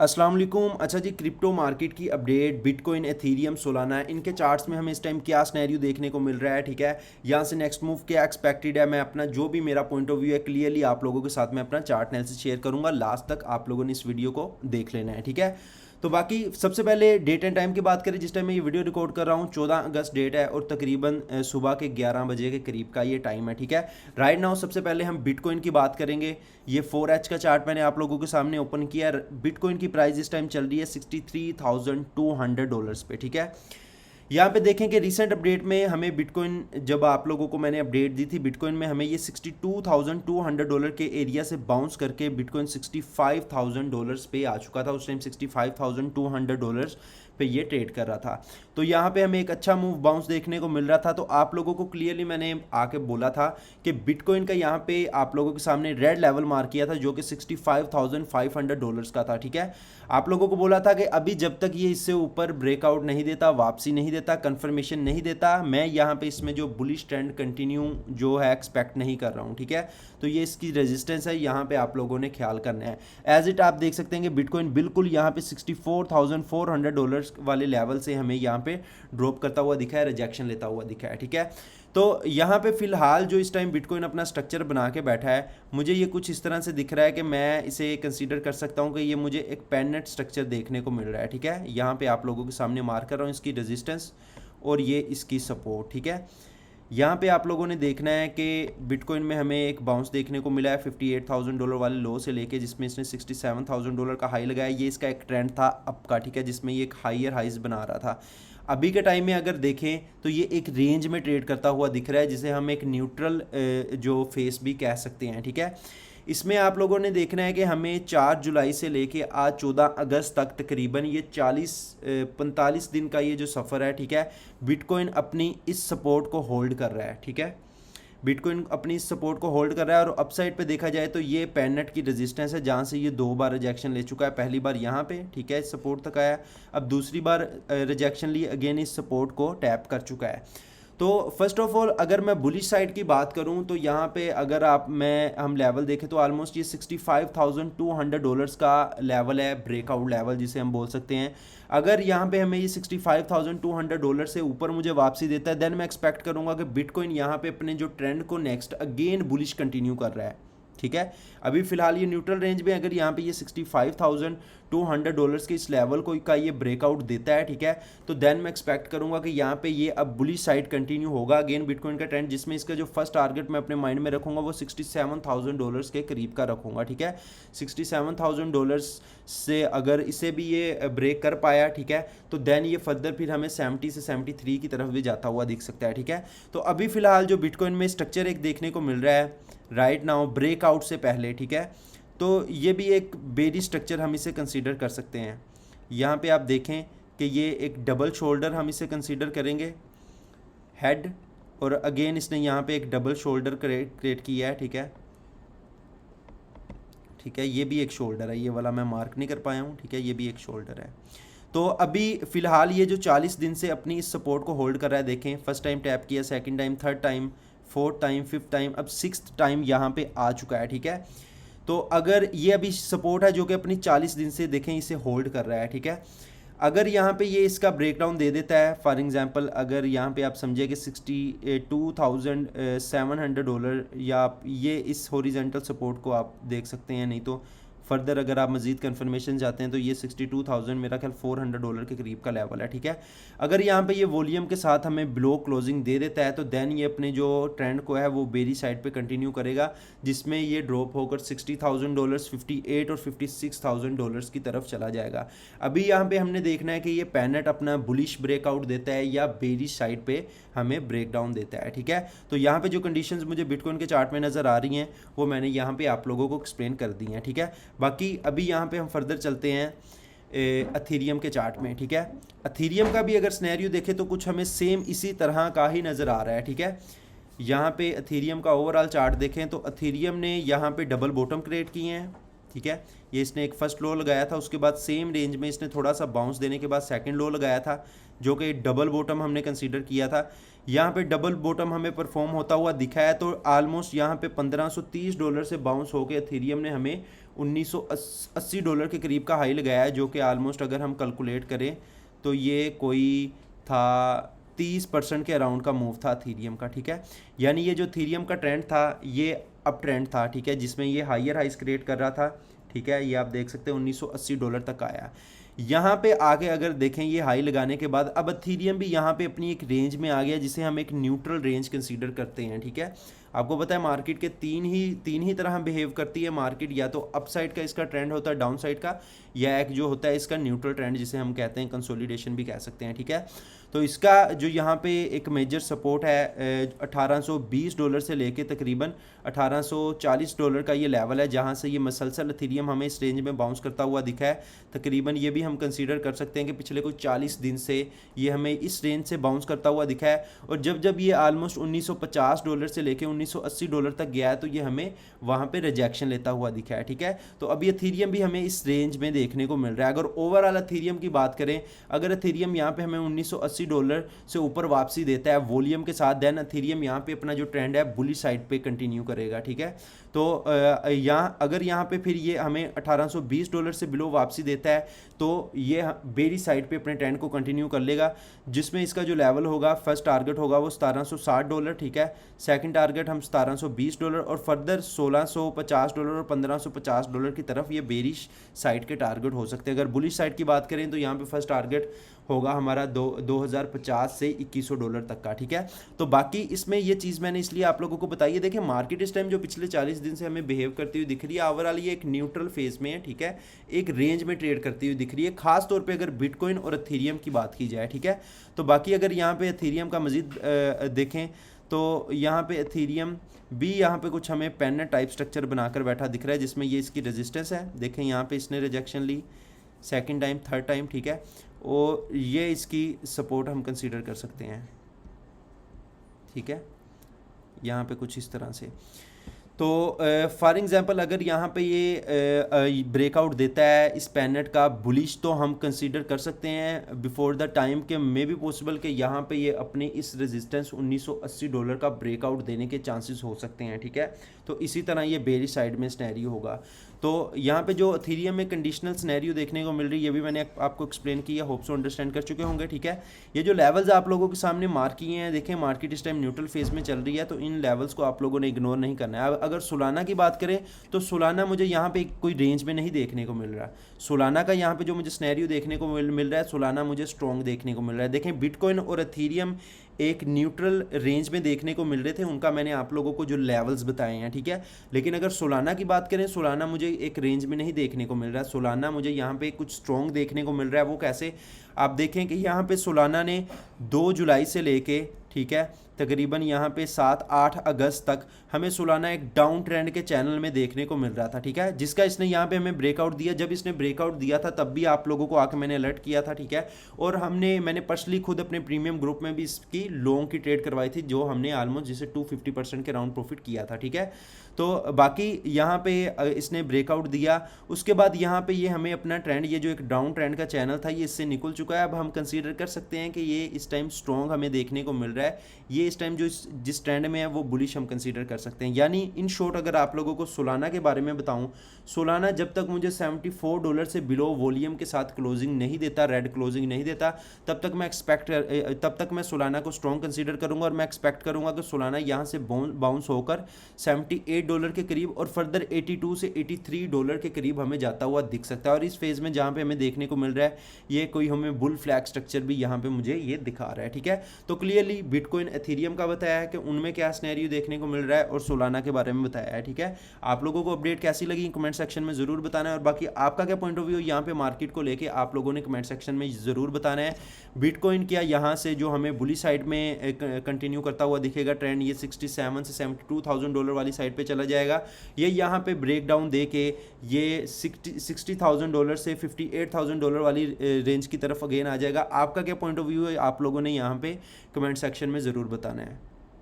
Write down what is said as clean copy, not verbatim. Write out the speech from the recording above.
अस्सलाम वालेकुम। अच्छा जी, क्रिप्टो मार्केट की अपडेट, बिटकॉइन, एथीरियम, सोलाना, इनके चार्ट्स में हमें इस टाइम क्या स्नैरियो देखने को मिल रहा है। ठीक है, यहाँ से नेक्स्ट मूव क्या एक्सपेक्टेड है, मैं अपना जो भी मेरा पॉइंट ऑफ व्यू है क्लियरली आप लोगों के साथ में अपना चार्ट एनालिसिस शेयर करूंगा। लास्ट तक आप लोगों ने इस वीडियो को देख लेना है। ठीक है, तो बाकी सबसे पहले डेट एंड टाइम की बात करें। जिस टाइम मैं ये वीडियो रिकॉर्ड कर रहा हूँ 14 अगस्त डेट है और तकरीबन सुबह के 11 बजे के करीब का ये टाइम है। ठीक है, राइट नाउ सबसे पहले हम बिटकॉइन की बात करेंगे। ये 4H का चार्ट मैंने आप लोगों के सामने ओपन किया। बिटकॉइन की प्राइस इस टाइम चल रही है $63,200 पे। ठीक है, यहाँ पे देखें कि रिसेंट अपडेट में हमें बिटकॉइन, जब आप लोगों को मैंने अपडेट दी थी बिटकॉइन में, हमें ये $62,200 के एरिया से बाउंस करके बिटकॉइन $65,000 पे आ चुका था। उस टाइम $65,200 पे ये ट्रेड कर रहा था। तो यहाँ पे हमें एक अच्छा मूव बाउंस देखने को मिल रहा था। तो आप लोगों को क्लियरली मैंने आके बोला था कि बिटकॉइन का यहाँ पे आप लोगों के सामने रेड लेवल मार्क किया था जो कि $65,500 का था। ठीक है, आप लोगों को बोला था कि अभी जब तक ये इससे ऊपर ब्रेकआउट नहीं देता, वापसी नहीं देता, कंफर्मेशन नहीं देता, मैं यहाँ पे इसमें जो बुलिश ट्रेंड कंटिन्यू जो है एक्सपेक्ट नहीं कर रहा हूँ। ठीक है, तो ये इसकी रेजिस्टेंस है, यहाँ पे आप लोगों ने ख्याल करना है। एज इट आप देख सकते हैं कि बिटकॉइन बिल्कुल यहाँ पे $64,400 वाले लेवल से हमें यहाँ पे ड्रॉप करता हुआ दिखा है, रिजेक्शन लेता हुआ दिखा है। ठीक है, तो यहाँ पे फिलहाल जो इस टाइम बिटकॉइन अपना स्ट्रक्चर बना के बैठा है, मुझे ये कुछ इस तरह से दिख रहा है कि मैं इसे कंसीडर कर सकता हूँ कि ये मुझे एक पेननेट स्ट्रक्चर देखने को मिल रहा है। ठीक है, यहाँ पे आप लोगों के सामने मार्क कर रहा हूँ इसकी रेजिस्टेंस और ये इसकी सपोर्ट। ठीक है, यहाँ पे आप लोगों ने देखना है कि बिटकॉइन में हमें एक बाउंस देखने को मिला है $58,000 वाले लो से लेके, जिसमें इसने $67,000 का हाई लगाया। ये इसका एक ट्रेंड था अप का। ठीक है, जिसमें ये एक हाइयर हाइज बना रहा था। अभी के टाइम में अगर देखें तो ये एक रेंज में ट्रेड करता हुआ दिख रहा है, जिसे हम एक न्यूट्रल जो फेस भी कह सकते हैं। ठीक है, इसमें आप लोगों ने देखना है कि हमें 4 जुलाई से लेके आज 14 अगस्त तक तकरीबन ये 45 दिन का ये जो सफ़र है। ठीक है, बिटकॉइन अपनी इस सपोर्ट को होल्ड कर रहा है। ठीक है, बिटकॉइन अपनी इस सपोर्ट को होल्ड कर रहा है और अपसाइड पे देखा जाए तो ये पेननेट की रेजिस्टेंस है, जहाँ से ये 2 बार रिजेक्शन ले चुका है। पहली बार यहाँ पे, ठीक है, इस सपोर्ट तक आया, अब दूसरी बार रिजेक्शन ली, अगेन इस सपोर्ट को टैप कर चुका है। तो फर्स्ट ऑफ ऑल अगर मैं बुलिश साइड की बात करूं तो यहाँ पे अगर हम लेवल देखें तो ऑलमोस्ट ये $65,200 का लेवल है, ब्रेकआउट लेवल जिसे हम बोल सकते हैं। अगर यहाँ पे हमें ये $65,200 से ऊपर मुझे वापसी देता है, देन मैं एक्सपेक्ट करूँगा कि बिटकॉइन यहाँ पे अपने जो ट्रेंड को नेक्स्ट अगेन बुलिश कंटिन्यू कर रहा है। ठीक है, अभी फिलहाल ये न्यूट्रल रेंज में, अगर यहाँ पे ये $65,200 के इस लेवल को का ये ब्रेकआउट देता है, ठीक है, तो देन मैं एक्सपेक्ट करूंगा कि यहाँ पे ये अब बुलिश साइड कंटिन्यू होगा अगेन बिटकॉइन का ट्रेंड, जिसमें इसका जो फर्स्ट टारगेट मैं अपने माइंड में रखूंगा वो $67,000 के करीब का रखूंगा। ठीक है, $67,000 से अगर इसे भी ये ब्रेक कर पाया, ठीक है, तो देन ये फर्दर फिर हमें 70 से 73 की तरफ भी जाता हुआ दिख सकता है। ठीक है, तो अभी फिलहाल जो बिटकॉइन में स्ट्रक्चर एक देखने को मिल रहा है राइट नाउ ब्रेकआउट से पहले, ठीक है, तो ये भी एक बेरी स्ट्रक्चर हम इसे कंसीडर कर सकते हैं। यहाँ पे आप देखें कि ये एक डबल शोल्डर हम इसे कंसीडर करेंगे, हेड, और अगेन इसने यहाँ पे एक डबल शोल्डर क्रिएट किया है। ठीक है, ठीक है, ये भी एक शोल्डर है, ये वाला मैं मार्क नहीं कर पाया हूँ। ठीक है, ये भी एक शोल्डर है। तो अभी फ़िलहाल ये जो 40 दिन से अपनी इस सपोर्ट को होल्ड कर रहा है, देखें फर्स्ट टाइम टैप किया, second time, third time, fourth time, fifth time, अब सिक्स्थ टाइम यहाँ पे आ चुका है। ठीक है, तो अगर ये अभी सपोर्ट है जो कि अपनी 40 दिन से देखें इसे होल्ड कर रहा है। ठीक है, अगर यहाँ पे ये इसका ब्रेकडाउन दे देता है, फॉर एग्जांपल अगर यहाँ पे आप समझे कि $62,700 या आप ये इस हॉरिजॉन्टल सपोर्ट को आप देख सकते हैं, नहीं तो फर्दर अगर आप मजीद कन्फर्मेशन चाहते हैं तो ये 62,000 मेरा ख्याल $400 के करीब का लेवल है। ठीक है, अगर यहाँ पे ये वॉल्यूम के साथ हमें ब्लो क्लोजिंग दे देता है तो देन ये अपने जो ट्रेंड को है वो बेरी साइड पे कंटिन्यू करेगा, जिसमें ये ड्रॉप होकर $60,000, 58 और $56,000 की तरफ चला जाएगा। अभी यहाँ पे हमने देखना है कि ये पैनेट अपना बुलिश ब्रेकआउट देता है या बेरी साइड पे हमें ब्रेकडाउन देता है। ठीक है, तो यहाँ पे जो कंडीशंस मुझे बिटकॉइन के चार्ट में नज़र आ रही हैं वो मैंने यहाँ पे आप लोगों को एक्सप्लेन कर दी हैं। ठीक है, बाकी अभी यहाँ पे हम फर्दर चलते हैं एथीरियम के चार्ट में। ठीक है, एथीरियम का भी अगर सिनेरियो देखें तो कुछ हमें सेम इसी तरह का ही नज़र आ रहा है। ठीक है, यहाँ पे एथीरियम का ओवरऑल चार्ट देखें तो एथीरियम ने यहाँ पे डबल बॉटम क्रिएट किए हैं। ठीक है, ये इसने एक फर्स्ट लो लगाया था, उसके बाद सेम रेंज में इसने थोड़ा सा बाउंस देने के बाद सेकंड लो लगाया था जो कि डबल बॉटम हमने कंसीडर किया था। यहाँ पे डबल बॉटम हमें परफॉर्म होता हुआ दिखा है, तो आलमोस्ट यहाँ पे $1,530 से बाउंस होकर एथीरियम ने हमें $1980 के करीब का हाई लगाया है, जो कि आलमोस्ट अगर हम कैलकुलेट करें तो ये कोई था 30% के अराउंड का मूव था थीरियम का, ठीक है। यानी ये जो थीरियम का ट्रेंड था ये अप ट्रेंड था, ठीक है, जिसमें ये हायर हाइस क्रिएट कर रहा था, ठीक है। ये आप देख सकते हैं $1980 तक आया। यहाँ पे आगे अगर देखें ये हाई लगाने के बाद अब इथेरियम भी यहाँ पे अपनी एक रेंज में आ गया, जिसे हम एक न्यूट्रल रेंज कंसीडर करते हैं, ठीक है। आपको पता है मार्केट के तीन ही तरह बिहेव करती है मार्केट, या तो अप साइड का इसका ट्रेंड होता है, डाउन साइड का, या एक जो होता है इसका न्यूट्रल ट्रेंड जिसे हम कहते हैं, कंसोलिडेशन भी कह सकते हैं, ठीक है। तो इसका जो यहाँ पे एक मेजर सपोर्ट है $1820 से लेके तकरीबन $1840 का ये लेवल है, जहाँ से ये मसलसल इथेरियम हमें इस रेंज में बाउंस करता हुआ दिखा है। तकरीबन ये भी हम कंसीडर कर सकते हैं कि पिछले कुछ 40 दिन से ये हमें इस रेंज से बाउंस करता हुआ दिखा है, और जब ये आलमोस्ट $1950 से लेके $1980 तक गया है तो ये हमें वहाँ पे रिजेक्शन लेता हुआ दिखा है, ठीक है। तो अभी इथेरियम भी हमें इस रेंज में देखने को मिल रहा है। अगर ओवरऑल इथेरियम की बात करें, अगर इथेरियम यहाँ पे हमें $1980 से ऊपर वापसी देता है वॉल्यूम के साथ, देन इथेरियम यहाँ पे अपना जो ट्रेंड है बुलिश साइड पे कंटिन्यू करेगा, ठीक है। तो अगर यहाँ पे फिर ये हमें $1820 से बिलो वापसी देता है तो ये बेरी साइड पे अपने ट्रेंड को कंटिन्यू कर लेगा, जिसमें इसका जो लेवल होगा, फर्स्ट टारगेट होगा वो $1760, ठीक है। सेकंड टारगेट हम $1720 और फर्दर $1650 और $1550 की तरफ ये बेरिश साइड के टारगेट हो सकते हैं। अगर बुलिश साइड की बात करें तो यहाँ पे फर्स्ट टारगेट होगा हमारा 2050 से $2100 तक का, ठीक है। तो बाकी इसमें ये चीज़ मैंने इसलिए आप लोगों को बताई है। देखिए मार्केट इस टाइम जो पिछले 40 दिन से हमें बिहेव करती हुई दिख रही है, ओवरऑल ये एक न्यूट्रल फेज में है, ठीक है, एक रेंज में ट्रेड करती हुई दिख रही है, खास तौर पे अगर बिटकॉइन और इथेरियम की बात की जाए, ठीक है। तो बाकी अगर यहाँ पे इथेरियम का मजीद देखें तो यहाँ पे इथेरियम भी यहाँ पे कुछ हमें पेन टाइप स्ट्रक्चर बनाकर बैठा दिख रहा है, जिसमें ये इसकी रेजिस्टेंस है। देखें यहाँ पे इसने रिजेक्शन ली सेकंड टाइम, थर्ड टाइम, ठीक है, और ये इसकी सपोर्ट हम कंसीडर कर सकते हैं, ठीक है, यहाँ पे कुछ इस तरह से। तो फॉर एग्जांपल अगर यहाँ पे ये ब्रेकआउट देता है इस पैनेट का बुलिश, तो हम कंसीडर कर सकते हैं बिफोर द टाइम के मे भी पॉसिबल कि यहाँ पे ये अपने इस रेजिस्टेंस $1980 का ब्रेकआउट देने के चांसेस हो सकते हैं, ठीक है। तो इसी तरह ये बेरिश साइड में स्नैरियो होगा। तो यहाँ पे जो इथेरियम में कंडीशनल स्नैरियो देखने को मिल रही है, ये भी मैंने आपको एक्सप्लेन किया, होप सो अंडरस्टैंड कर चुके होंगे, ठीक है। ये जो लेवल्स आप लोगों के सामने मार्क किए हैं, देखें मार्केट इस टाइम न्यूट्रल फेज में चल रही है, तो इन लेवल्स को आप लोगों ने इग्नोर नहीं करना है। अब अगर सोलाना की बात करें तो सोलाना मुझे यहाँ पे कोई रेंज में नहीं देखने को मिल रहा। सोलाना का यहाँ पे जो मुझे स्नैरियो देखने को मिल रहा है, सोलाना मुझे स्ट्रॉन्ग देखने को मिल रहा है। देखें बिटकॉइन और इथेरियम एक न्यूट्रल रेंज में देखने को मिल रहे थे, उनका मैंने आप लोगों को जो लेवल्स बताए हैं, ठीक है। लेकिन अगर सोलाना की बात करें, सोलाना मुझे एक रेंज में नहीं देखने को मिल रहा है। सोलाना मुझे यहाँ पे कुछ स्ट्रॉन्ग देखने को मिल रहा है। वो कैसे, आप देखें कि यहाँ पे सोलाना ने 2 जुलाई से लेके, ठीक है, तकरीबन यहाँ पे 7-8 अगस्त तक हमें सोलाना एक डाउन ट्रेंड के चैनल में देखने को मिल रहा था, ठीक है, जिसका इसने यहाँ पे हमें ब्रेकआउट दिया। जब इसने ब्रेकआउट दिया था तब भी आप लोगों को आके मैंने अलर्ट किया था, ठीक है, और मैंने पर्सनली खुद अपने प्रीमियम ग्रुप में भी इसकी लॉन्ग की ट्रेड करवाई थी, जो हमने ऑलमोस्ट जिसे 250% के राउंड प्रॉफिट किया था, ठीक है। तो बाकी यहाँ पे इसने ब्रेकआउट दिया, उसके बाद यहाँ पे ये हमें अपना ट्रेंड, ये जो एक डाउन ट्रेंड का चैनल था, ये इससे निकल चुका है। अब हम कंसीडर कर सकते हैं कि ये इस टाइम स्ट्रॉन्ग हमें देखने को मिल रहा है। ये इस टाइम जो जिस ट्रेंड में है वो बुलिश हम कंसीडर कर सकते हैं। यानी इन शॉर्ट अगर आप लोगों को सोलाना के बारे में बताऊं, सोलाना जब तक मुझे $74 से बिलो वॉल्यूम के साथ क्लोजिंग नहीं देता, रेड क्लोजिंग नहीं देता, तब तक मैं सोलाना को स्ट्रॉन्ग कंसीडर करूंगा, और मैं एक्सपेक्ट करूंगा कि सोलाना यहाँ से बाउंस होकर $78 के करीब और फर्दर $82 से $83 के करीब हमें जाता हुआ दिख सकता है। और इस फेज में जहाँ पे हमें देखने को मिल रहा है, ये कोई हमें बुल फ्लैग स्ट्रक्चर भी यहाँ पे मुझे ये दिखा रहा है, ठीक है। तो क्लियरली बिटकॉइन इथेरियम का बताया है कि उनमें क्या स्नैरियो देखने को मिल रहा है, और सोलाना के बारे में बताया है, ठीक है। आप लोगों को अपडेट कैसी लगी कमेंट सेक्शन में ज़रूर बताना है, और बाकी आपका क्या पॉइंट ऑफ व्यू यहाँ पे मार्केट को लेके आप लोगों ने कमेंट सेक्शन में ज़रूर बताना है। बिटकॉइन क्या यहाँ से जो हमें बुली साइड में कंटिन्यू करता हुआ दिखेगा ट्रेंड, ये 67 से $72,000 वाली साइड पे चला जाएगा, ये यहाँ पे ब्रेक डाउन दे के ये $60,000 से $58,000 वाली रेंज की तरफ अगेन आ जाएगा। आपका क्या पॉइंट ऑफ व्यू है, आप लोगों ने यहाँ पे कमेंट सेक्शन में ज़रूर बताना है।